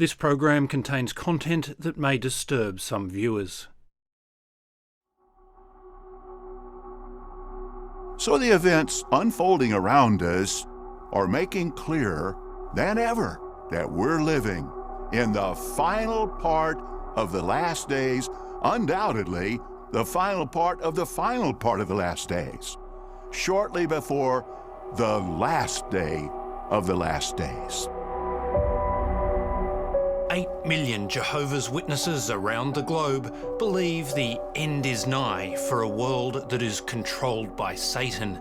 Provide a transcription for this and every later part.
This program contains content that may disturb some viewers. So the events unfolding around us are making clearer than ever that we're living in the final part of the last days, undoubtedly the final part of the final part of the last days, shortly before the last day of the last days. 8 million Jehovah's Witnesses around the globe believe the end is nigh for a world that is controlled by Satan,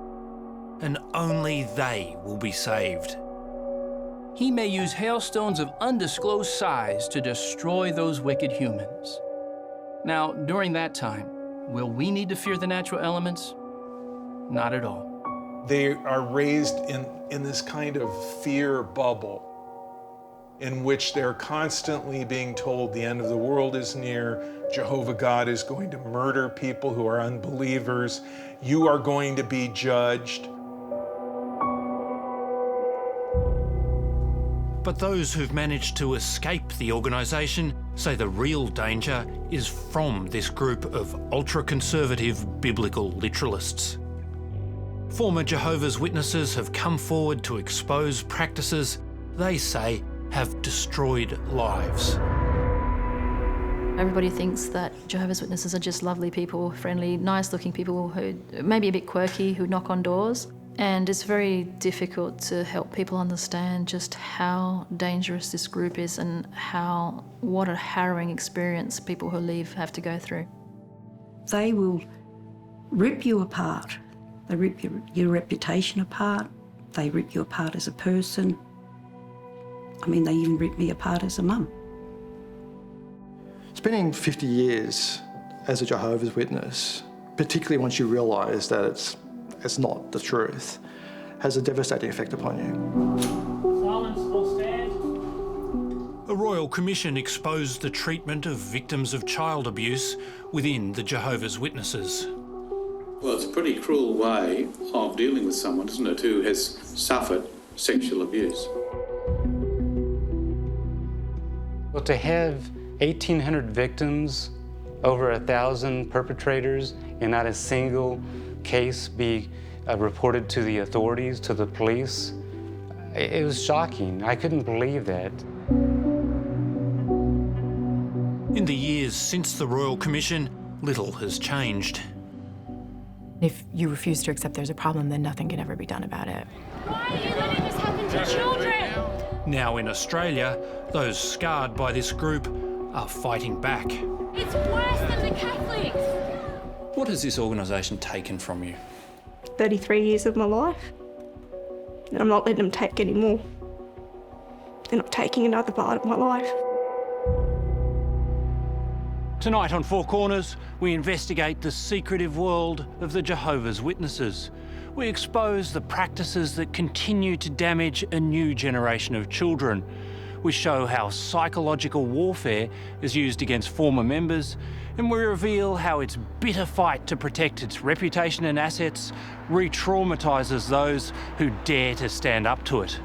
and only they will be saved. He may use hailstones of undisclosed size to destroy those wicked humans. Now, during that time, will we need to fear the natural elements? Not at all. They are raised in this kind of fear bubble in which they're constantly being told the end of the world is near, Jehovah God is going to murder people who are unbelievers, you are going to be judged. But those who've managed to escape the organisation say the real danger is from this group of ultra-conservative biblical literalists. Former Jehovah's Witnesses have come forward to expose practices they say have destroyed lives. Everybody thinks that Jehovah's Witnesses are just lovely people, friendly, nice-looking people who may be a bit quirky, who knock on doors. And it's very difficult to help people understand just how dangerous this group is and what a harrowing experience people who leave have to go through. They will rip you apart. They rip your reputation apart. They rip you apart as a person. I mean, they even ripped me apart as a mum. Spending 50 years as a Jehovah's Witness, particularly once you realise that it's not the truth, has a devastating effect upon you. Silence, all stand. A Royal Commission exposed the treatment of victims of child abuse within the Jehovah's Witnesses. Well, it's a pretty cruel way of dealing with someone, isn't it, who has suffered sexual abuse. Well, to have 1,800 victims, over 1,000 perpetrators, and not a single case be reported to the authorities, to the police, it was shocking. I couldn't believe that. In the years since the Royal Commission, little has changed. If you refuse to accept there's a problem, then nothing can ever be done about it. Why are you letting this happen to children? Now in Australia, those scarred by this group are fighting back. It's worse than the Catholics. What has this organisation taken from you? 33 years of my life, and I'm not letting them take any more. They're not taking another part of my life. Tonight on Four Corners, we investigate the secretive world of the Jehovah's Witnesses. We expose the practices that continue to damage a new generation of children. We show how psychological warfare is used against former members, and we reveal how its bitter fight to protect its reputation and assets re-traumatises those who dare to stand up to it.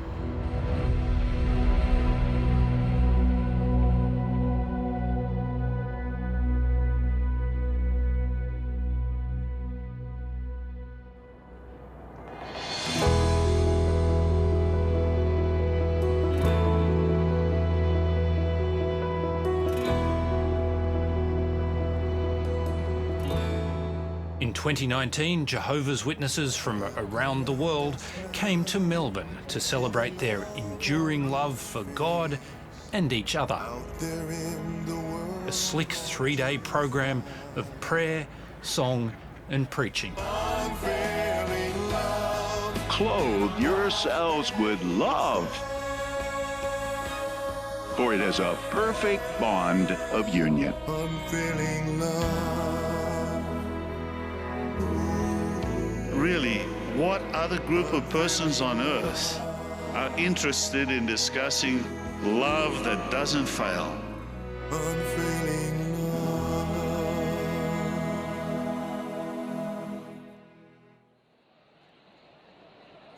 In 2019, Jehovah's Witnesses from around the world came to Melbourne to celebrate their enduring love for God and each other. A slick 3-day program of prayer, song and preaching. Clothe yourselves with love, for it is a perfect bond of union. Unfailing love. Really, what other group of persons on earth are interested in discussing love that doesn't fail? Unfailing love.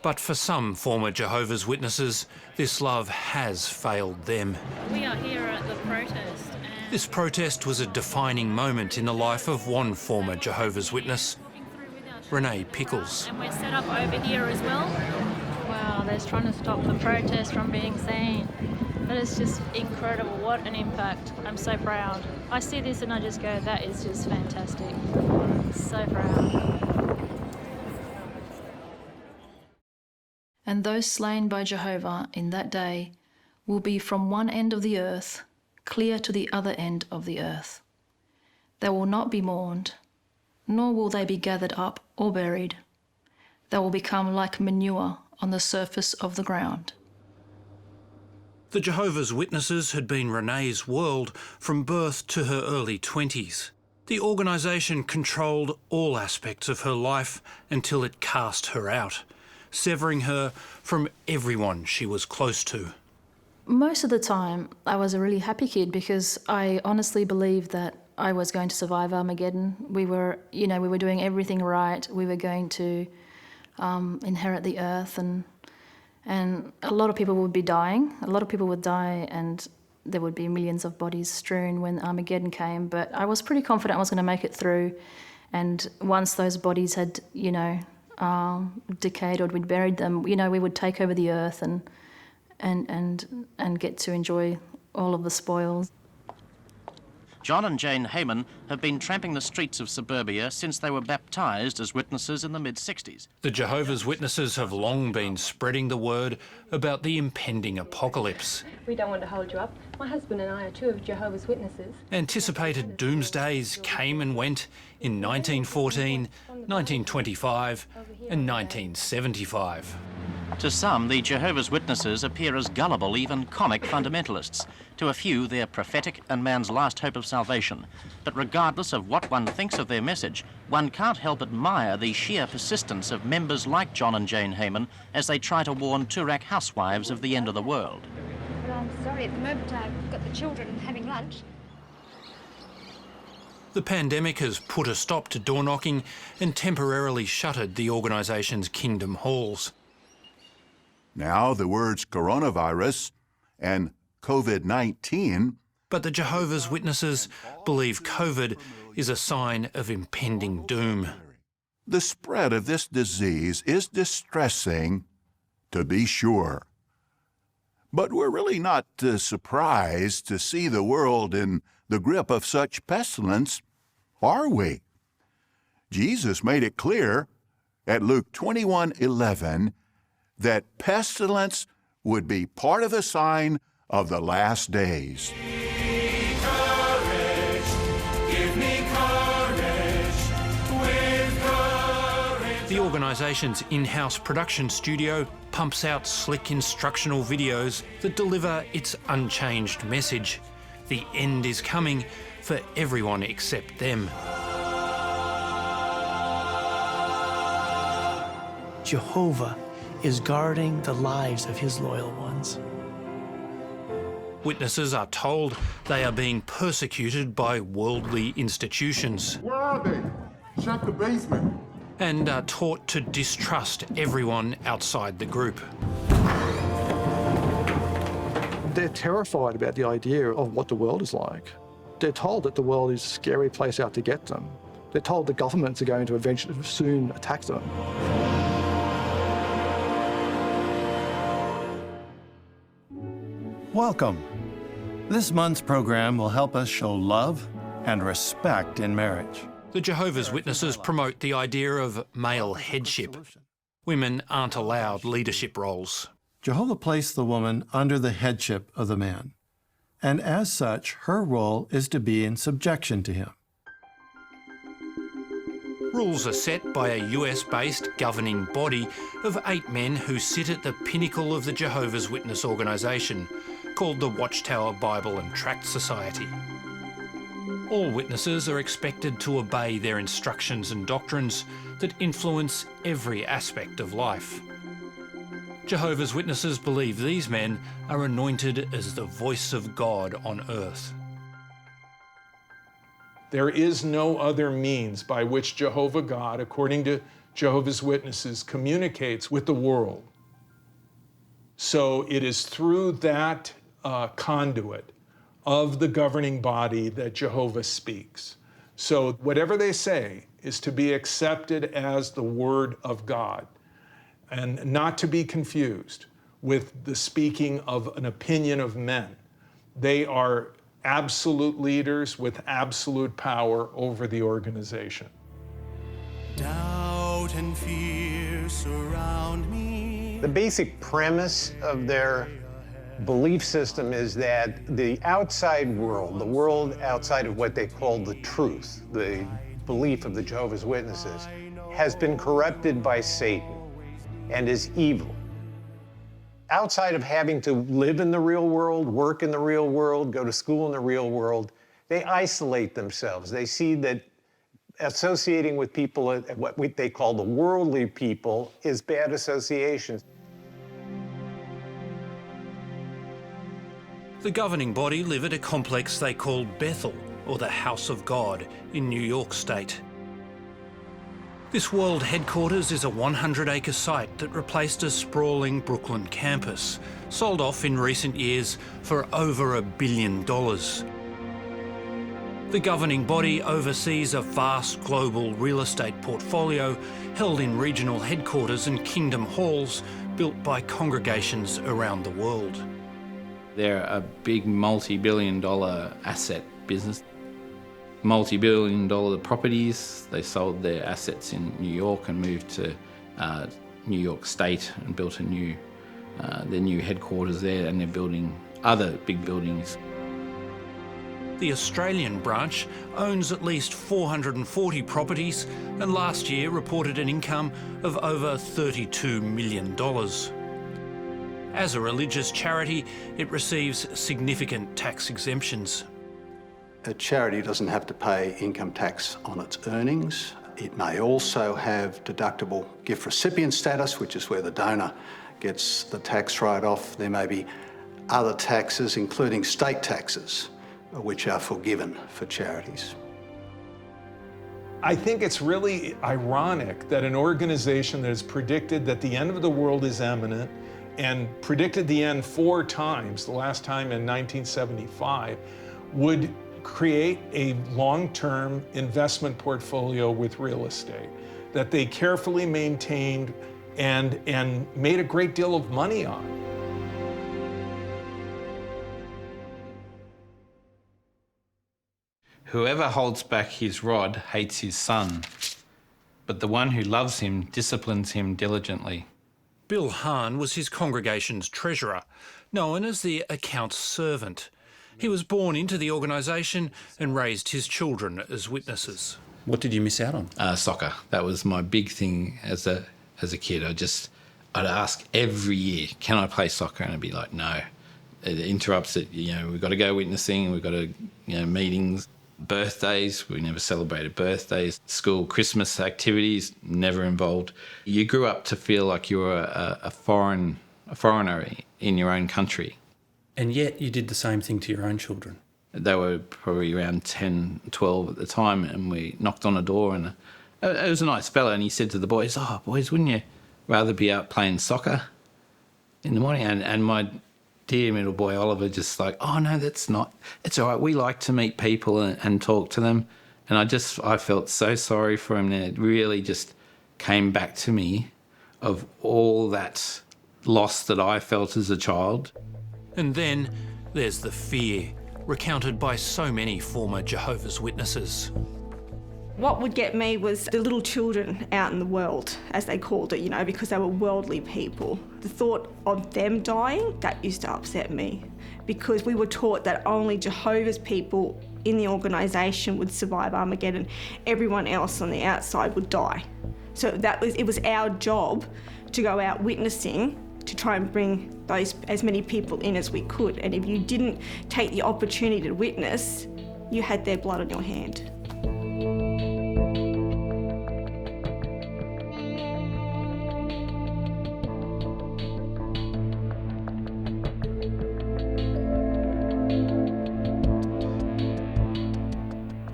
But for some former Jehovah's Witnesses, this love has failed them. We are here at the protest. This protest was a defining moment in the life of one former Jehovah's Witness, Renee Pickles. And we're set up over here as well. Wow, they're trying to stop the protest from being seen. That is just incredible. What an impact. I'm so proud. I see this and I just go, that is just fantastic. So proud. And those slain by Jehovah in that day will be from one end of the earth clear to the other end of the earth. They will not be mourned, nor will they be gathered up or buried. They will become like manure on the surface of the ground. The Jehovah's Witnesses had been Renee's world from birth to her early 20s. The organisation controlled all aspects of her life until it cast her out, severing her from everyone she was close to. Most of the time, I was a really happy kid because I honestly believed that I was going to survive Armageddon. We were doing everything right. We were going to inherit the earth, and a lot of people would be dying. A lot of people would die, and there would be millions of bodies strewn when Armageddon came. But I was pretty confident I was going to make it through. And once those bodies had, decayed or we'd buried them, we would take over the earth and get to enjoy all of the spoils. John and Jane Heyman have been tramping the streets of suburbia since they were baptised as witnesses in the mid-60s. The Jehovah's Witnesses have long been spreading the word about the impending apocalypse. We don't want to hold you up. My husband and I are two of Jehovah's Witnesses. Anticipated doomsdays came and went in 1914, 1925 and 1975. To some, the Jehovah's Witnesses appear as gullible, even comic fundamentalists. To a few, they're prophetic and man's last hope of salvation. But regardless of what one thinks of their message, one can't help admire the sheer persistence of members like John and Jane Heyman as they try to warn Turak housewives of the end of the world. Well, I'm sorry, at the moment I've got the children having lunch. The pandemic has put a stop to door knocking and temporarily shuttered the organisation's Kingdom halls. Now the words coronavirus and COVID-19. But the Jehovah's Witnesses believe COVID is a sign of impending doom. The spread of this disease is distressing, to be sure. But we're really not surprised to see the world in the grip of such pestilence, are we? Jesus made it clear at Luke 21:11 that pestilence would be part of the sign of the last days. The organisation's in-house production studio pumps out slick instructional videos that deliver its unchanged message. The end is coming for everyone except them. Jehovah is guarding the lives of his loyal ones. Witnesses are told they are being persecuted by worldly institutions. Where are they? Check the basement. And are taught to distrust everyone outside the group. They're terrified about the idea of what the world is like. They're told that the world is a scary place out to get them. They're told the governments are going to eventually soon attack them. Welcome. This month's program will help us show love and respect in marriage. The Jehovah's Witnesses promote the idea of male headship. Women aren't allowed leadership roles. Jehovah placed the woman under the headship of the man, and as such, her role is to be in subjection to him. Rules are set by a US-based governing body of 8 men who sit at the pinnacle of the Jehovah's Witness organisation, called the Watchtower Bible and Tract Society. All witnesses are expected to obey their instructions and doctrines that influence every aspect of life. Jehovah's Witnesses believe these men are anointed as the voice of God on earth. There is no other means by which Jehovah God, according to Jehovah's Witnesses communicates with the world. So it is through that conduit of the governing body that Jehovah speaks. So whatever they say is to be accepted as the word of God and not to be confused with the speaking of an opinion of men. They are absolute leaders with absolute power over the organization. Doubt and fear surround me. The basic premise of their belief system is that the outside world, the world outside of what they call the truth, the belief of the Jehovah's Witnesses, has been corrupted by Satan and is evil. Outside of having to live in the real world, work in the real world, go to school in the real world, they isolate themselves. They see that associating with people, what they call the worldly people, is bad association. The governing body live at a complex they call Bethel, or the House of God, in New York State. This world headquarters is a 100-acre site that replaced a sprawling Brooklyn campus, sold off in recent years for over $1 billion. The governing body oversees a vast global real estate portfolio held in regional headquarters and kingdom halls built by congregations around the world. They're a big multi-billion-dollar asset business. Multi-billion-dollar properties. They sold their assets in New York and moved to New York State and built their new headquarters there, and they're building other big buildings. The Australian branch owns at least 440 properties and last year reported an income of over $32 million. As a religious charity, it receives significant tax exemptions. A charity doesn't have to pay income tax on its earnings. It may also have deductible gift recipient status, which is where the donor gets the tax write-off. There may be other taxes, including state taxes, which are forgiven for charities. I think it's really ironic that an organization that has predicted that the end of the world is imminent and predicted the end 4 times, the last time in 1975, would create a long-term investment portfolio with real estate that they carefully maintained and made a great deal of money on. Whoever holds back his rod hates his son, but the one who loves him disciplines him diligently. Bill Hahn was his congregation's treasurer, known as the accounts servant. He was born into the organisation and raised his children as witnesses. What did you miss out on? Soccer. That was my big thing as a kid. I'd ask every year, can I play soccer? And I'd be like, no. It interrupts it. We've got to go witnessing, we've got to, meetings. Birthdays, we never celebrated birthdays. School Christmas activities, never involved. You grew up to feel like you were a foreigner in your own country. And yet you did the same thing to your own children. They were probably around 10, 12 at the time, and we knocked on a door, and it was a nice fella, and he said to the boys, "Oh, boys, wouldn't you rather be out playing soccer in the morning?" And my dear middle boy Oliver just like, "Oh no, that's not, it's all right, we like to meet people and talk to them." And I felt so sorry for him, and it really just came back to me of all that loss that I felt as a child. And then there's the fear, recounted by so many former Jehovah's Witnesses. What would get me was the little children out in the world, as they called it, because they were worldly people. The thought of them dying, that used to upset me, because we were taught that only Jehovah's people in the organisation would survive Armageddon. Everyone else on the outside would die. So it was our job to go out witnessing to try and bring as many people in as we could. And if you didn't take the opportunity to witness, you had their blood on your hand.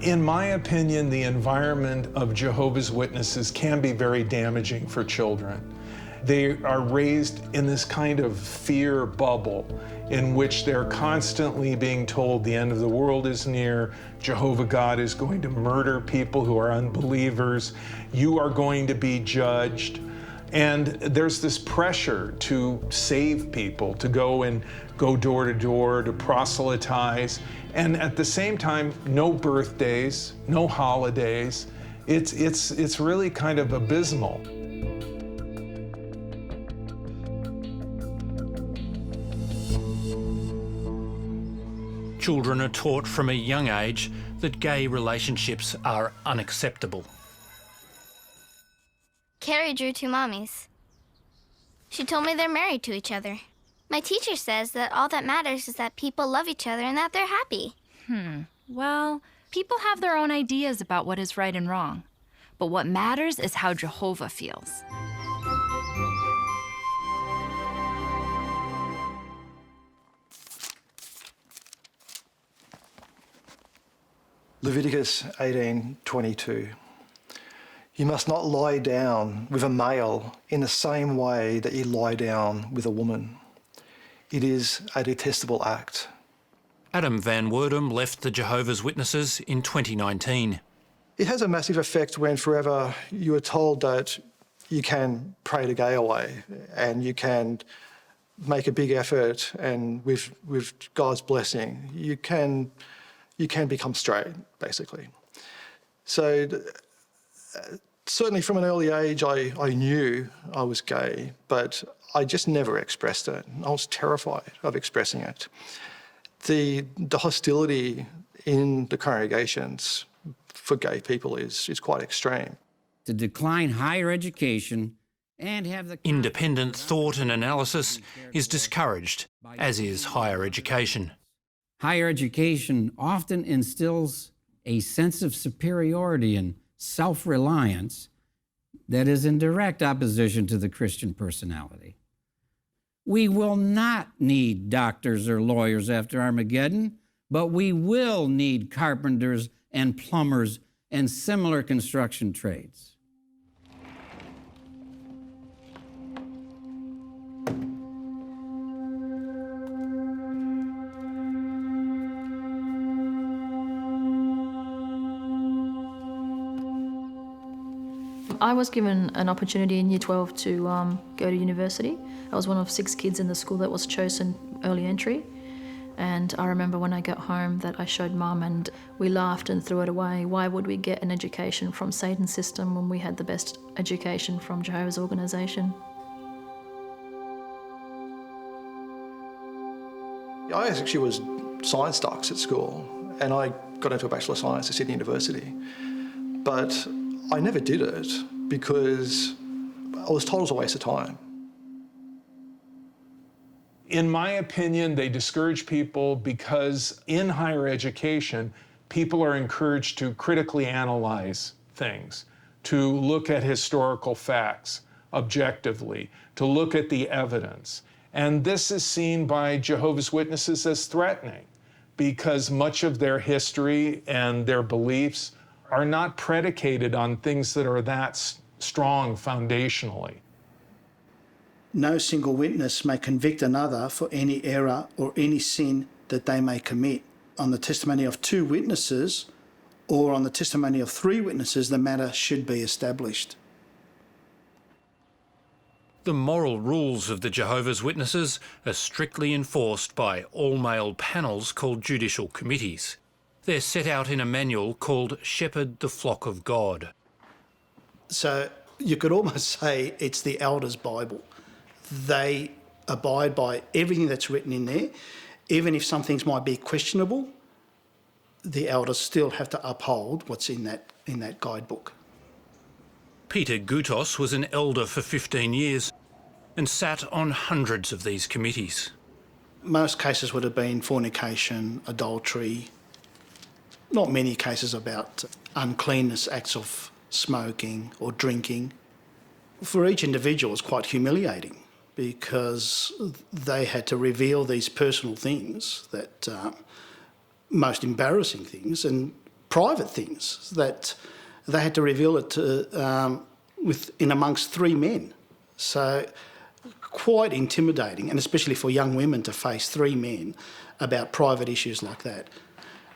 In my opinion, the environment of Jehovah's Witnesses can be very damaging for children. They are raised in this kind of fear bubble in which they're constantly being told the end of the world is near, Jehovah God is going to murder people who are unbelievers, you are going to be judged. And there's this pressure to save people, to go door to door, to proselytize. And at the same time, no birthdays, no holidays. It's really kind of abysmal. Children are taught from a young age that gay relationships are unacceptable. Carrie drew two mommies. She told me they're married to each other. My teacher says that all that matters is that people love each other and that they're happy. Well, people have their own ideas about what is right and wrong. But what matters is how Jehovah feels. Leviticus 18:22. You must not lie down with a male in the same way that you lie down with a woman. It is a detestable act. Adam Van Werdum left the Jehovah's Witnesses in 2019. It has a massive effect when forever you are told that you can pray the gay away and you can make a big effort, and with God's blessing, you can become straight, basically. So certainly from an early age, I knew I was gay, but I just never expressed it. I was terrified of expressing it. The hostility in the congregations for gay people is quite extreme. To decline higher education and have the... Independent thought and analysis is discouraged, as is higher education. Higher education often instills a sense of superiority and self-reliance that is in direct opposition to the Christian personality. We will not need doctors or lawyers after Armageddon, but we will need carpenters and plumbers and similar construction trades. I was given an opportunity in Year 12 to go to university. I was one of 6 kids in the school that was chosen early entry. And I remember when I got home that I showed Mum and we laughed and threw it away. Why would we get an education from Satan's system when we had the best education from Jehovah's organisation? I actually was science stocks at school, and I got into a Bachelor of Science at Sydney University. But I never did it because I was told it was a waste of time. In my opinion, they discourage people because in higher education, people are encouraged to critically analyze things, to look at historical facts objectively, to look at the evidence. And this is seen by Jehovah's Witnesses as threatening because much of their history and their beliefs are not predicated on things that are that strong foundationally. No single witness may convict another for any error or any sin that they may commit. On the testimony of 2 witnesses or on the testimony of 3 witnesses, the matter should be established. The moral rules of the Jehovah's Witnesses are strictly enforced by all-male panels called judicial committees. They're set out in a manual called Shepherd the Flock of God. So you could almost say it's the elders' Bible. They abide by everything that's written in there. Even if some things might be questionable, the elders still have to uphold what's in that guidebook. Peter Gutos was an elder for 15 years and sat on hundreds of these committees. Most cases would have been fornication, adultery, not many cases about uncleanness, acts of smoking or drinking. For each individual, it's quite humiliating because they had to reveal these personal things, that most embarrassing things, and private things that they had to reveal it to, in amongst 3 men. So quite intimidating, and especially for young women to face 3 men about private issues like that.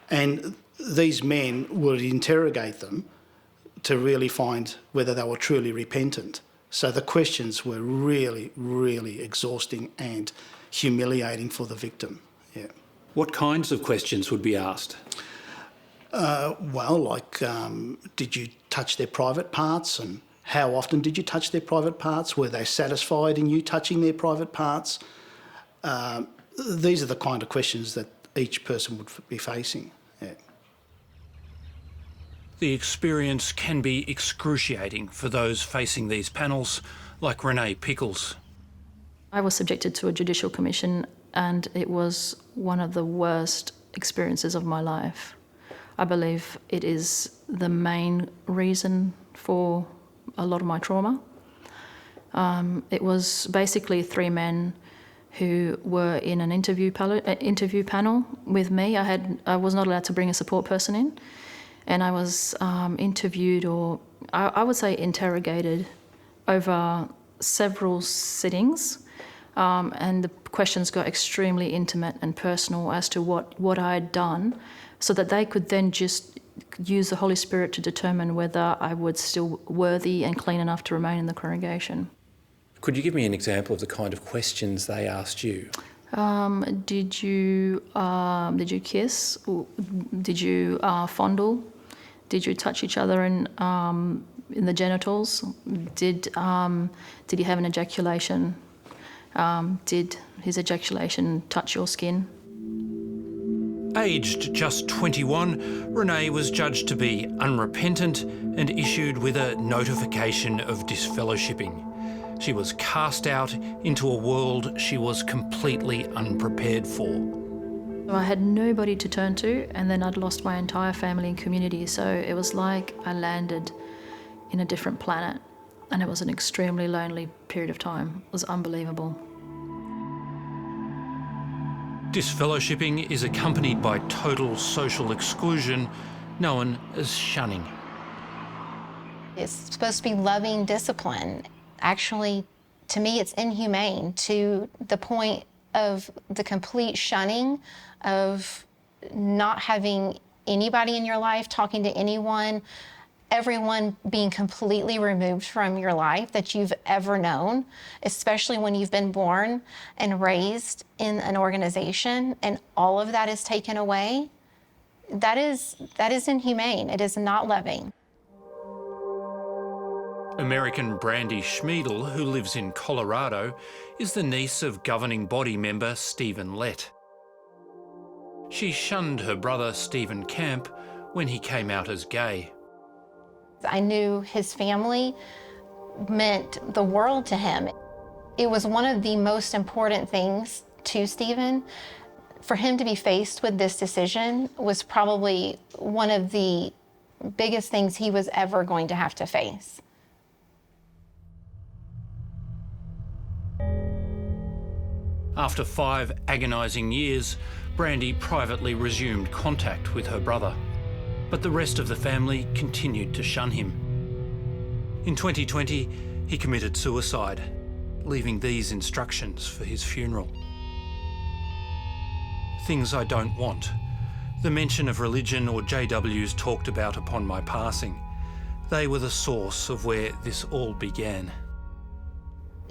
And these men would interrogate them to really find whether they were truly repentant. So the questions were really, really exhausting and humiliating for the victim. Yeah. What kinds of questions would be asked? Did you touch their private parts, and how often did you touch their private parts? Were they satisfied in you touching their private parts? These are the kind of questions that each person would be facing. Yeah. The experience can be excruciating for those facing these panels, like Renee Pickles. I was subjected to a judicial commission, and it was one of the worst experiences of my life. I believe it is the main reason for a lot of my trauma. It was basically 3 men who were in an interview panel with me. I was not allowed to bring a support person in, and I was interviewed, or I would say interrogated, over several sittings, and the questions got extremely intimate and personal as to what I had done, so that they could then just use the Holy Spirit to determine whether I was still worthy and clean enough to remain in the congregation. Could you give me an example of the kind of questions they asked you? Did you kiss? Did you fondle? Did you touch each other in the genitals? Did he have an ejaculation? Did his ejaculation touch your skin? Aged just 21, Renee was judged to be unrepentant and issued with a notification of disfellowshipping. She was cast out into a world she was completely unprepared for. I had nobody to turn to, and then I'd lost my entire family and community, so it was like I landed in a different planet, and it was an extremely lonely period of time. It was unbelievable. Disfellowshipping is accompanied by total social exclusion, known as shunning. It's supposed to be loving discipline. Actually, to me, it's inhumane to the point of the complete shunning, of not having anybody in your life, talking to anyone, everyone being completely removed from your life that you've ever known, especially when you've been born and raised in an organization, and all of that is taken away. That is inhumane. It is not loving. American Brandy Schmiedel, who lives in Colorado, is the niece of governing body member Stephen Lett. She shunned her brother Stephen Camp when he came out as gay. I knew his family meant the world to him. It was one of the most important things to Stephen. For him to be faced with this decision was probably one of the biggest things he was ever going to have to face. After 5 agonising years, Brandy privately resumed contact with her brother, but the rest of the family continued to shun him. In 2020, he committed suicide, leaving these instructions for his funeral. Things I don't want. The mention of religion or JWs talked about upon my passing. They were the source of where this all began.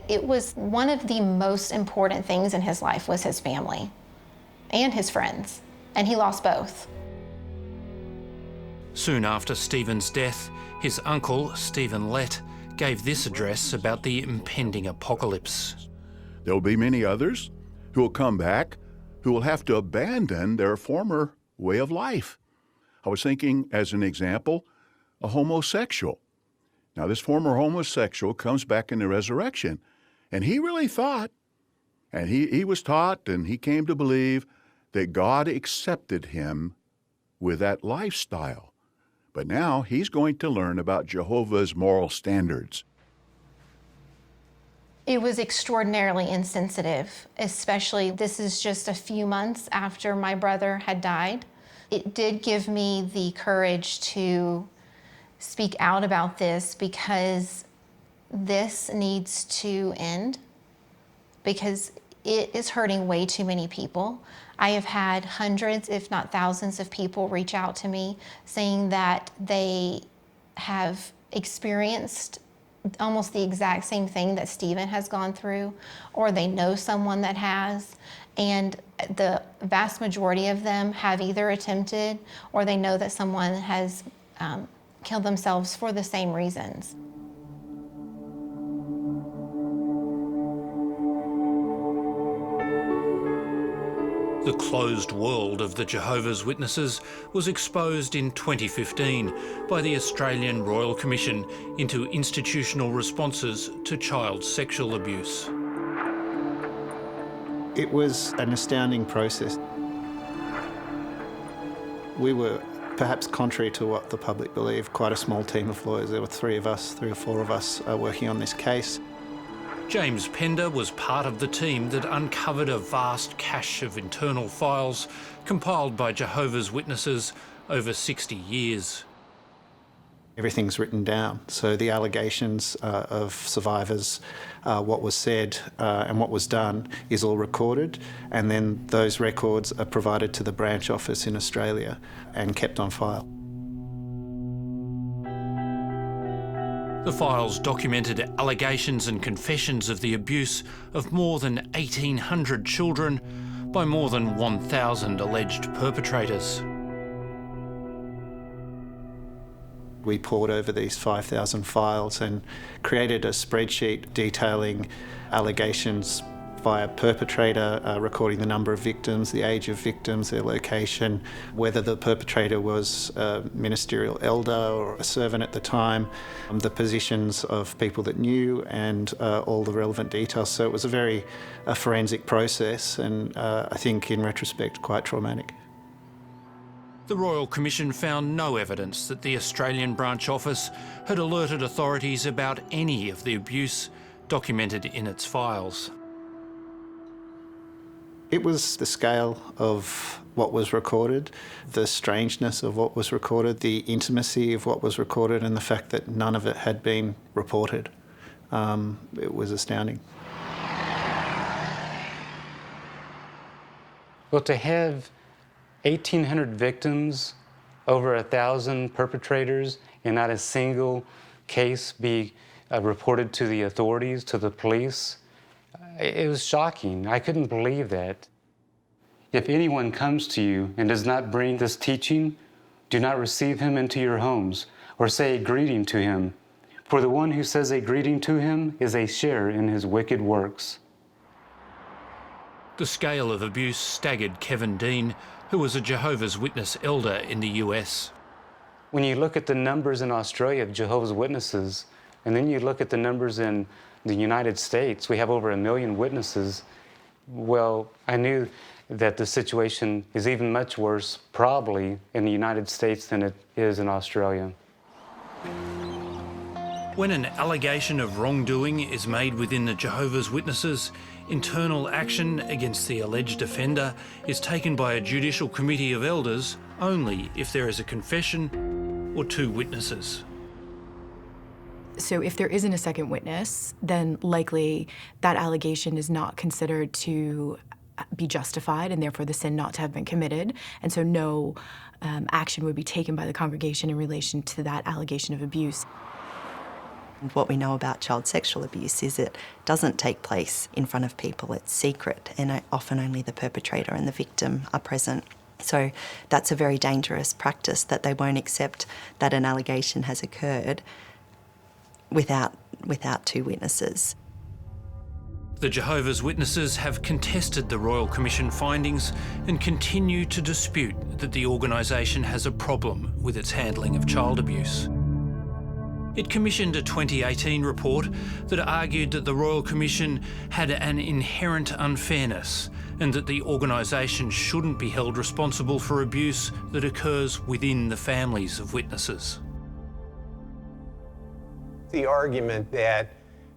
It was one of the most important things in his life was his family and his friends, and he lost both. Soon after Stephen's death, his uncle, Stephen Lett, gave this address about the impending apocalypse. There will be many others who will come back, who will have to abandon their former way of life. I was thinking, as an example, a homosexual. Now, this former homosexual comes back in the resurrection, and he really thought, and he was taught, and he came to believe that God accepted him with that lifestyle. But now he's going to learn about Jehovah's moral standards. It was extraordinarily insensitive, especially this is just a few months after my brother had died. It did give me the courage to speak out about this because this needs to end, because it is hurting way too many people. I have had hundreds, if not thousands, of people reach out to me saying that they have experienced almost the exact same thing that Stephen has gone through, or they know someone that has, and the vast majority of them have either attempted or they know that someone has killed themselves for the same reasons. The closed world of the Jehovah's Witnesses was exposed in 2015 by the Australian Royal Commission into institutional responses to child sexual abuse. It was an astounding process. We were, perhaps contrary to what the public believed, quite a small team of lawyers. There were three or four of us working on this case. James Pender was part of the team that uncovered a vast cache of internal files compiled by Jehovah's Witnesses over 60 years. Everything's written down, so the allegations of survivors, what was said and what was done is all recorded, and then those records are provided to the branch office in Australia and kept on file. The files documented allegations and confessions of the abuse of more than 1,800 children by more than 1,000 alleged perpetrators. We pored over these 5,000 files and created a spreadsheet detailing allegations via perpetrator, recording the number of victims, the age of victims, their location, whether the perpetrator was a ministerial elder or a servant at the time, the positions of people that knew, and all the relevant details. So it was a very forensic process, and I think in retrospect quite traumatic. The Royal Commission found no evidence that the Australian branch office had alerted authorities about any of the abuse documented in its files. It was the scale of what was recorded, the strangeness of what was recorded, the intimacy of what was recorded, and the fact that none of it had been reported. It was astounding. Well, to have 1,800 victims, over 1,000 perpetrators, and not a single case be reported to the authorities, to the police, it was shocking. I couldn't believe that. If anyone comes to you and does not bring this teaching, do not receive him into your homes or say a greeting to him. For the one who says a greeting to him is a share in his wicked works. The scale of abuse staggered Kevin Dean, who was a Jehovah's Witness elder in the US. When you look at the numbers in Australia of Jehovah's Witnesses, and then you look at the numbers in the United States, we have over 1 million witnesses. Well, I knew that the situation is even much worse, probably, in the United States than it is in Australia. When an allegation of wrongdoing is made within the Jehovah's Witnesses, internal action against the alleged offender is taken by a judicial committee of elders only if there is a confession or 2 witnesses. So if there isn't a second witness, then likely that allegation is not considered to be justified and therefore the sin not to have been committed. And so no action would be taken by the congregation in relation to that allegation of abuse. What we know about child sexual abuse is it doesn't take place in front of people, it's secret, and often only the perpetrator and the victim are present. So that's a very dangerous practice, that they won't accept that an allegation has occurred without 2 witnesses. The Jehovah's Witnesses have contested the Royal Commission findings and continue to dispute that the organisation has a problem with its handling of child abuse. It commissioned a 2018 report that argued that the Royal Commission had an inherent unfairness and that the organisation shouldn't be held responsible for abuse that occurs within the families of witnesses. The argument that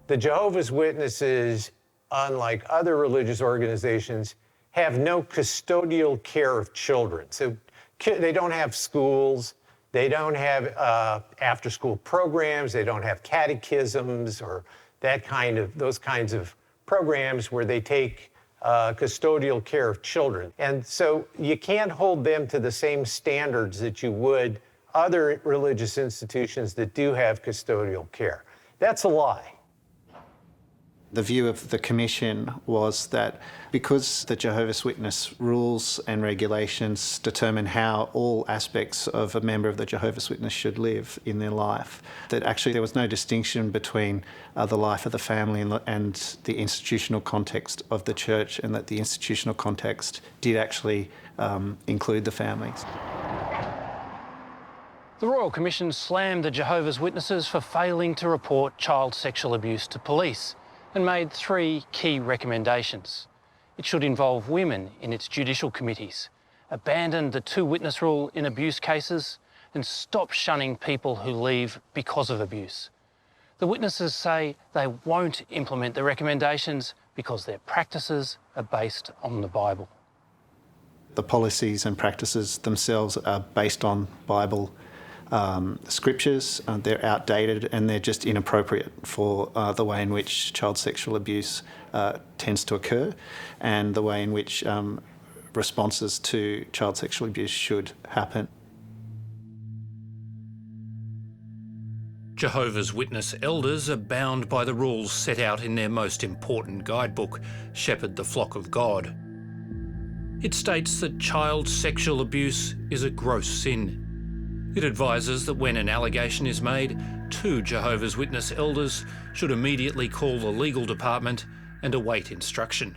the Jehovah's Witnesses, unlike other religious organizations, have no custodial care of children. So They don't have schools. They don't have after-school programs. They don't have catechisms or those kinds of programs where they take custodial care of children. And so you can't hold them to the same standards that you would other religious institutions that do have custodial care. That's a lie. The view of the Commission was that because the Jehovah's Witness rules and regulations determine how all aspects of a member of the Jehovah's Witness should live in their life, that actually there was no distinction between the life of the family and the institutional context of the church, and that the institutional context did actually include the families. The Royal Commission slammed the Jehovah's Witnesses for failing to report child sexual abuse to police, and made 3 key recommendations. It should involve women in its judicial committees, abandon the 2-witness rule in abuse cases, and stop shunning people who leave because of abuse. The witnesses say they won't implement the recommendations because their practices are based on the Bible. The policies and practices themselves are based on Bible scriptures. They're outdated and they're just inappropriate for the way in which child sexual abuse tends to occur, and the way in which responses to child sexual abuse should happen. Jehovah's Witness elders are bound by the rules set out in their most important guidebook, Shepherd the Flock of God. It states that child sexual abuse is a gross sin. It advises that when an allegation is made, 2 Jehovah's Witness elders should immediately call the legal department and await instruction.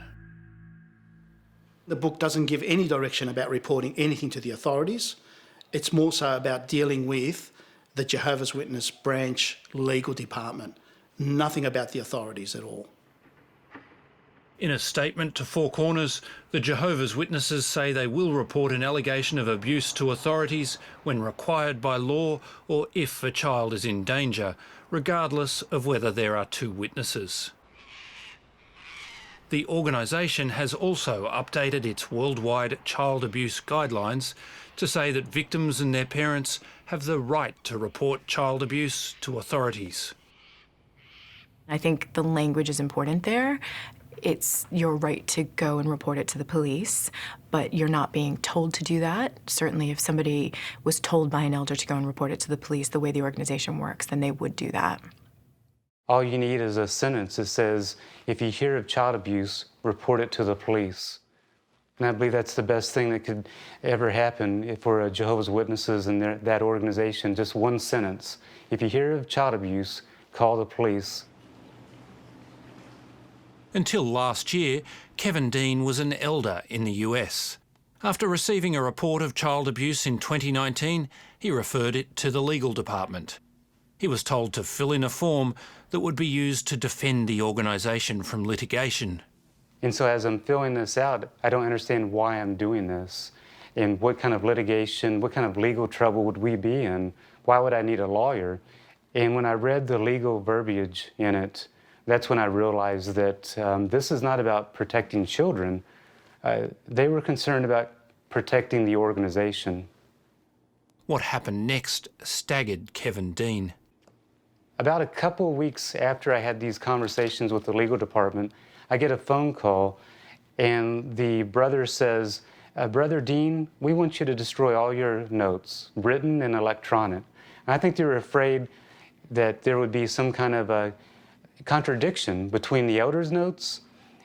The book doesn't give any direction about reporting anything to the authorities. It's more so about dealing with the Jehovah's Witness branch legal department. Nothing about the authorities at all. In a statement to Four Corners, the Jehovah's Witnesses say they will report an allegation of abuse to authorities when required by law or if a child is in danger, regardless of whether there are 2 witnesses. The organisation has also updated its worldwide child abuse guidelines to say that victims and their parents have the right to report child abuse to authorities. I think the language is important there. It's your right to go and report it to the police, but you're not being told to do that. Certainly if somebody was told by an elder to go and report it to the police, the way the organization works, then they would do that. All you need is a sentence that says, if you hear of child abuse, report it to the police. And I believe that's the best thing that could ever happen for Jehovah's Witnesses and that organization, just one sentence. If you hear of child abuse, call the police. Until last year, Kevin Dean was an elder in the US. After receiving a report of child abuse in 2019, he referred it to the legal department. He was told to fill in a form that would be used to defend the organisation from litigation. And so as I'm filling this out, I don't understand why I'm doing this and what kind of litigation, what kind of legal trouble would we be in? Why would I need a lawyer? And when I read the legal verbiage in it, that's when I realized that this is not about protecting children. They were concerned about protecting the organization. What happened next staggered Kevin Dean. About a couple of weeks after I had these conversations with the legal department, I get a phone call and the brother says, Brother Dean, we want you to destroy all your notes, written and electronic. And I think they were afraid that there would be some kind of a contradiction between the elders' notes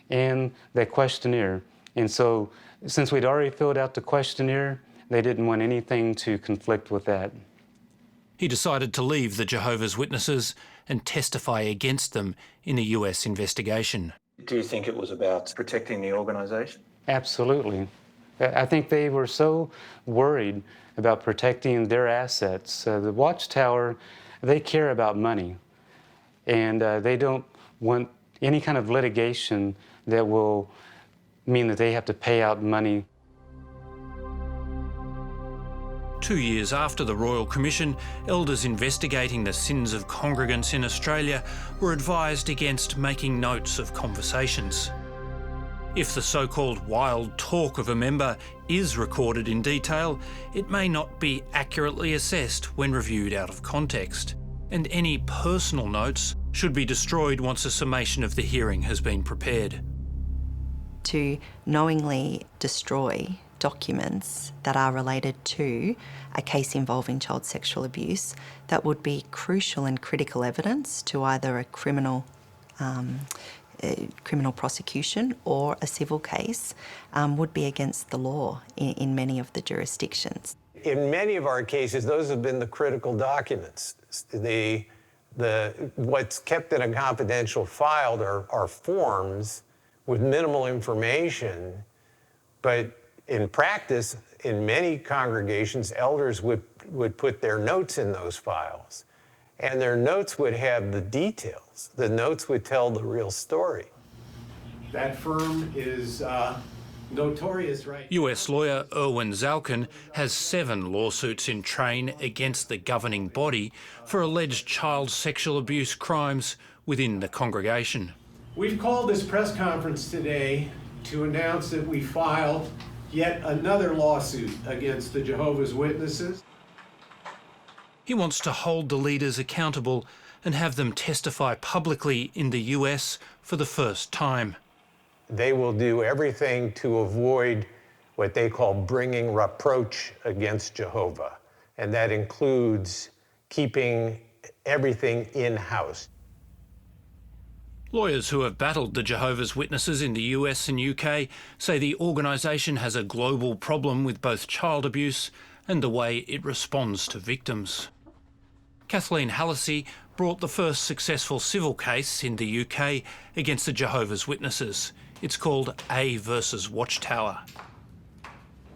and the questionnaire. And so since we'd already filled out the questionnaire, they didn't want anything to conflict with that. He decided to leave the Jehovah's Witnesses and testify against them in a US investigation. Do you think it was about protecting the organisation? Absolutely. I think they were so worried about protecting their assets. The Watchtower, they care about money, and they don't want any kind of litigation that will mean that they have to pay out money. 2 years after the Royal Commission, elders investigating the sins of congregants in Australia were advised against making notes of conversations. If the so-called wild talk of a member is recorded in detail, it may not be accurately assessed when reviewed out of context, and any personal notes should be destroyed once a summation of the hearing has been prepared. To knowingly destroy documents that are related to a case involving child sexual abuse, that would be crucial and critical evidence to either a criminal prosecution or a civil case, would be against the law in many of the jurisdictions. In many of our cases, those have been the critical documents. What's kept in a confidential file are forms with minimal information, but in practice, in many congregations, elders would put their notes in those files, and their notes would have the details. The notes would tell the real story. That firm is notorious, right? US lawyer Erwin Zalkin has 7 lawsuits in train against the governing body for alleged child sexual abuse crimes within the congregation. We've called this press conference today to announce that we filed yet another lawsuit against the Jehovah's Witnesses. He wants to hold the leaders accountable and have them testify publicly in the US for the first time. They will do everything to avoid what they call bringing reproach against Jehovah, and that includes keeping everything in-house. Lawyers who have battled the Jehovah's Witnesses in the US and UK say the organisation has a global problem with both child abuse and the way it responds to victims. Kathleen Hallisey brought the first successful civil case in the UK against the Jehovah's Witnesses. It's called A versus Watchtower.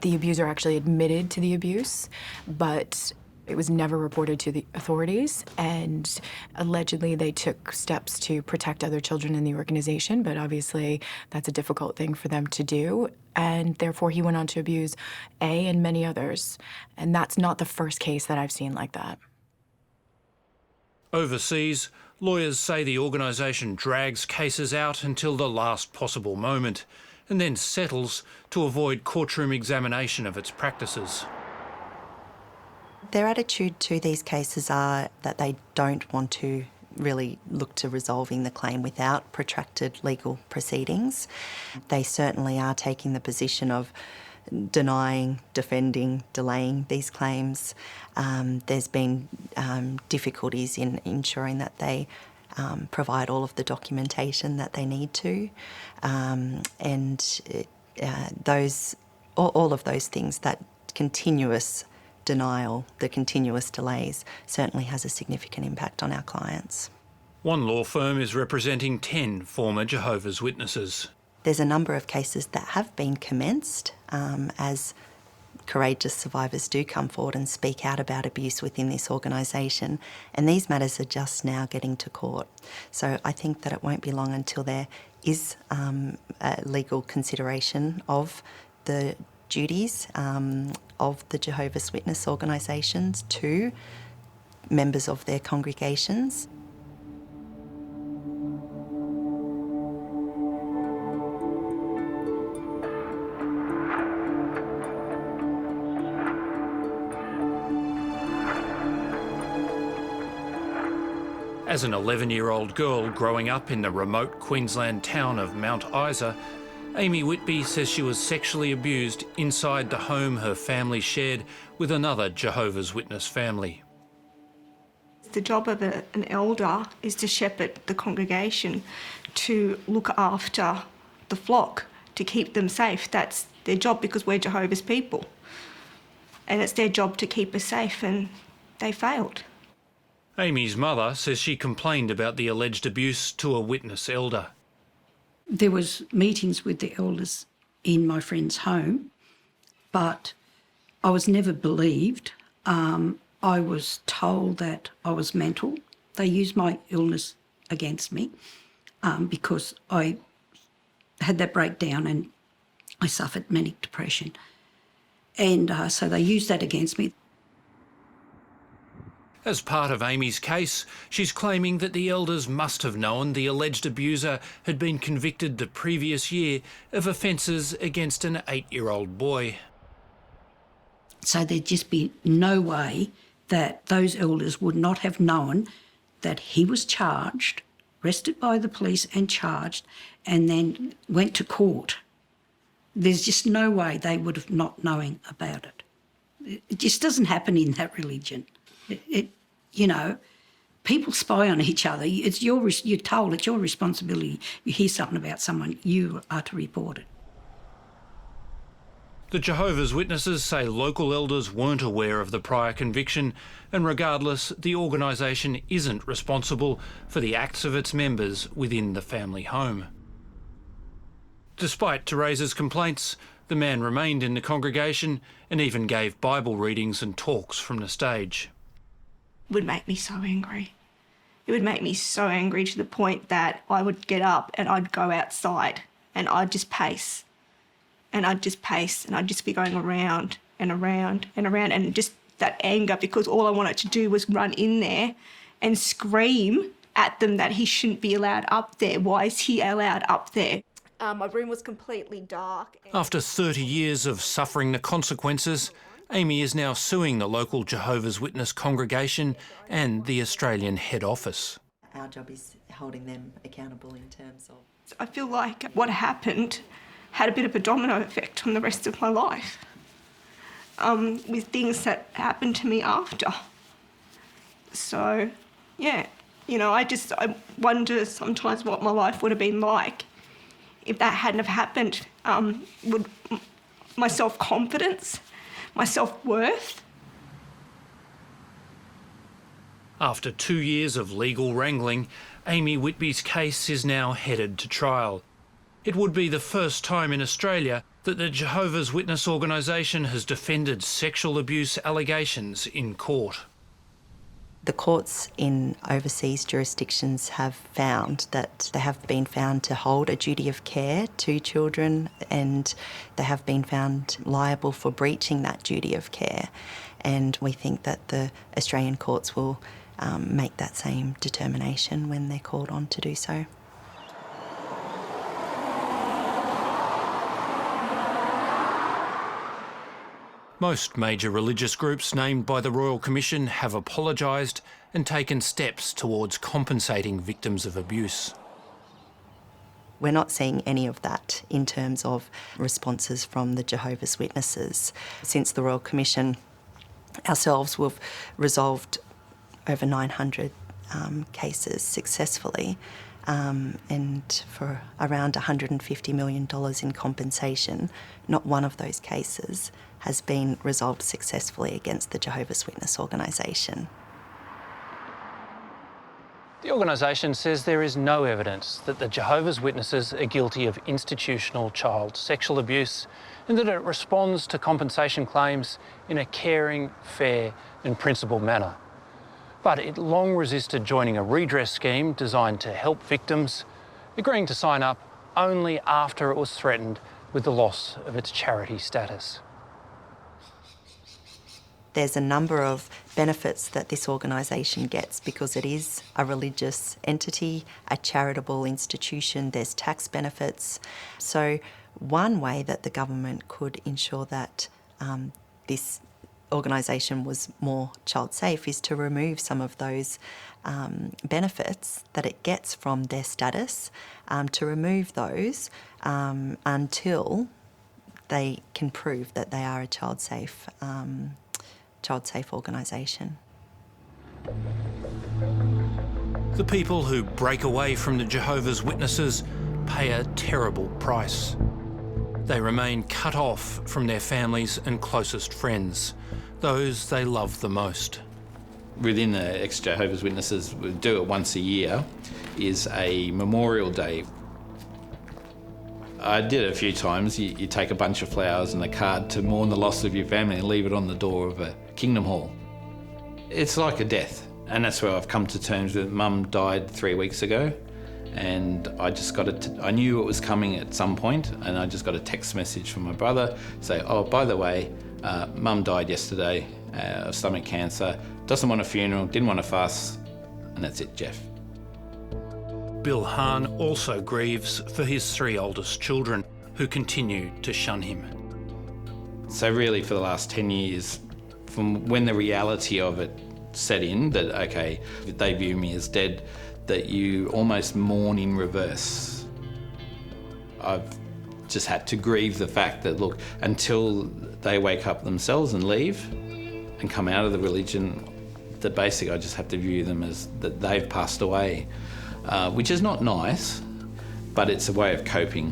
The abuser actually admitted to the abuse, but it was never reported to the authorities, and allegedly they took steps to protect other children in the organization, but obviously that's a difficult thing for them to do, and therefore he went on to abuse A and many others, and that's not the first case that I've seen like that. Overseas, lawyers say the organisation drags cases out until the last possible moment and then settles to avoid courtroom examination of its practices. Their attitude to these cases are that they don't want to really look to resolving the claim without protracted legal proceedings. They certainly are taking the position of denying, defending, delaying these claims. There's been difficulties in ensuring that they provide all of the documentation that they need to, all of those things, that continuous denial, the continuous delays, certainly has a significant impact on our clients. One law firm is representing 10 former Jehovah's Witnesses. There's a number of cases that have been commenced as courageous survivors do come forward and speak out about abuse within this organisation, and these matters are just now getting to court. So I think that it won't be long until there is a legal consideration of the duties of the Jehovah's Witness organisations to members of their congregations. As an 11-year-old girl growing up in the remote Queensland town of Mount Isa, Amy Whitby says she was sexually abused inside the home her family shared with another Jehovah's Witness family. The job of an elder is to shepherd the congregation, to look after the flock, to keep them safe. That's their job, because we're Jehovah's people. And it's their job to keep us safe, and they failed. Amy's mother says she complained about the alleged abuse to a witness elder. There was meetings with the elders in my friend's home, but I was never believed. I was told that I was mental. They used my illness against me because I had that breakdown and I suffered manic depression. And so they used that against me. As part of Amy's case, she's claiming that the elders must have known the alleged abuser had been convicted the previous year of offences against an 8-year-old boy. So there'd just be no way that those elders would not have known that he was charged, arrested by the police and charged, and then went to court. There's just no way they would have not knowing about it. It just doesn't happen in that religion. You know, people spy on each other. You're told it's your responsibility. You hear something about someone, you are to report it. The Jehovah's Witnesses say local elders weren't aware of the prior conviction, and regardless, the organisation isn't responsible for the acts of its members within the family home. Despite Teresa's complaints, the man remained in the congregation and even gave Bible readings and talks from the stage. It would make me so angry. It would make me so angry to the point that I would get up and I'd go outside and I'd just pace. And I'd just pace and I'd just be going around and around and around, and just that anger, because all I wanted to do was run in there and scream at them that he shouldn't be allowed up there. Why is he allowed up there? My room was completely dark. After 30 years of suffering the consequences, Amy is now suing the local Jehovah's Witness congregation and the Australian head office. Our job is holding them accountable in terms of... I feel like what happened had a bit of a domino effect on the rest of my life, with things that happened to me after. So, yeah, you know, I wonder sometimes what my life would have been like if that hadn't have happened. Would my self-confidence, my self-worth. After 2 years of legal wrangling, Amy Whitby's case is now headed to trial. It would be the first time in Australia that the Jehovah's Witness organisation has defended sexual abuse allegations in court. The courts in overseas jurisdictions have found that they have been found to hold a duty of care to children, and they have been found liable for breaching that duty of care. And we think that the Australian courts will make that same determination when they're called on to do so. Most major religious groups named by the Royal Commission have apologised and taken steps towards compensating victims of abuse. We're not seeing any of that in terms of responses from the Jehovah's Witnesses. Since the Royal Commission, ourselves, we've resolved over 900 cases successfully, and for around $150 million in compensation. Not one of those cases has been resolved successfully against the Jehovah's Witness organisation. The organisation says there is no evidence that the Jehovah's Witnesses are guilty of institutional child sexual abuse, and that it responds to compensation claims in a caring, fair and principled manner. But it long resisted joining a redress scheme designed to help victims, agreeing to sign up only after it was threatened with the loss of its charity status. There's a number of benefits that this organisation gets because it is a religious entity, a charitable institution. There's tax benefits. So one way that the government could ensure that this organisation was more child safe is to remove some of those benefits that it gets from their status, to remove those until they can prove that they are a child safe organisation. The people who break away from the Jehovah's Witnesses pay a terrible price. They remain cut off from their families and closest friends, those they love the most. Within the ex-Jehovah's Witnesses, we do it once a year, is a Memorial Day. I did it a few times. You take a bunch of flowers and a card to mourn the loss of your family and leave it on the door of a Kingdom Hall. It's like a death, and that's where I've come to terms with. Mum died 3 weeks ago, and I just got I knew it was coming at some point, and I just got a text message from my brother say, "Oh, by the way, Mum died yesterday of stomach cancer, doesn't want a funeral, didn't want a fuss, and that's it, Jeff. Bill Hahn also grieves for his 3 oldest children who continue to shun him. So really for the last 10 years, from when the reality of it set in, that okay, they view me as dead, that you almost mourn in reverse. I've just had to grieve the fact that, look, until they wake up themselves and leave and come out of the religion, that basically I just have to view them as that they've passed away, which is not nice, but it's a way of coping.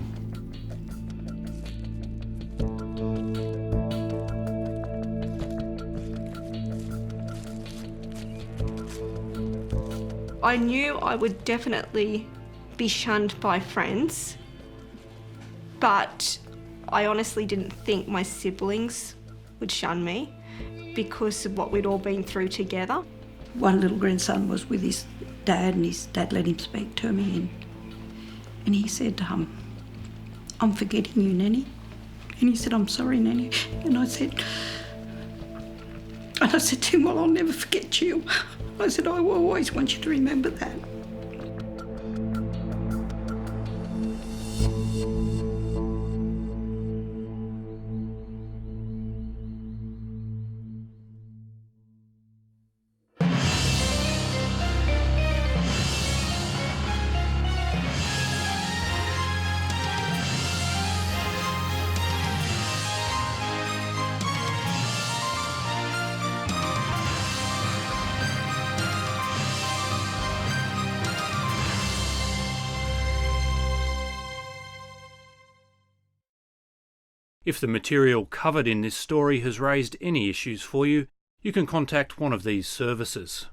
I knew I would definitely be shunned by friends, but I honestly didn't think my siblings would shun me because of what we'd all been through together. One little grandson was with his dad, and his dad let him speak to me, and he said, I'm forgetting you, Nanny. And he said, I'm sorry, Nanny. And I said to him, well, I'll never forget you. I said, I will always want you to remember that. If the material covered in this story has raised any issues for you, you can contact one of these services.